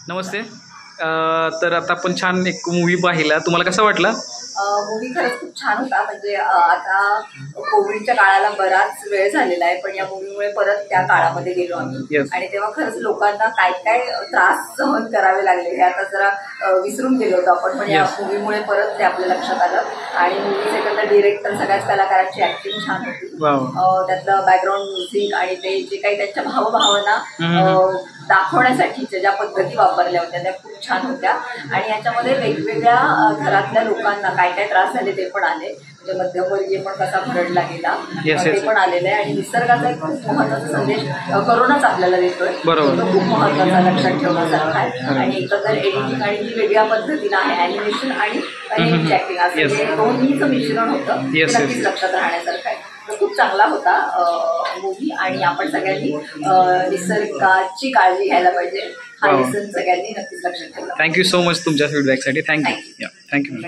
नमस्ते. तर आता आपण छान एक मूवी पाहिला, तुम्हाला कसा वाटला? मूवी खरंच खूप छान होता. म्हणजे आता कोविडच्या काळाला बराच वेळ झालेला आहे, पण या मूवीमुळे परत त्या काळामध्ये गेलो आम्ही. आणि तेव्हा खरंच लोकांना काय काय त्रास सहन करावे लागले हे आता जरा विसरून गेलो होतो आपण, पण या मूवीमुळे परत ते आपल्या लक्षात आलं. आणि मूवीचे एकंदर डिरेक्टर सगळ्याच कलाकारांची ऍक्टिंग छान होती. त्यातलं बॅकग्राऊंड म्युझिक आणि ते जे काही त्यांच्या भावभावना दाखवण्यासाठीच्या ज्या पद्धती वापरल्या होत्या त्या खूप छान होत्या. आणि याच्यामध्ये वेगवेगळ्या घरातल्या लोकांना काय काय त्रास झाले ते पण आले. म्हणजे मध्यमवर्गीय पण कसा भरडला गेला ते पण आलेलं आहे. आणि निसर्गाचा एक खूप महत्वाचा संदेश कोरोनाच आपल्याला देतोय, तो खूप महत्वाचा लक्षात ठेवण्यासारखा आहे. आणि एकंदर एडिटिंग आणि जी वेगळ्या पद्धतीनं आहे ॲनिमेशन आणि ॲक्टिंग असं दोन्हीचं मिश्रण होतं, नक्कीच लक्षात राहण्यासारखं आहे. खूप चांगला होता मूवी. आणि आपण सगळ्यांनी निसर्गाची काळजी घ्यायला पाहिजे हा लेसन सगळ्यांनी नक्कीच लक्षात ठेवला. थँक्यू सो मच तुमच्या फीडबॅकसाठी. थँक्यू.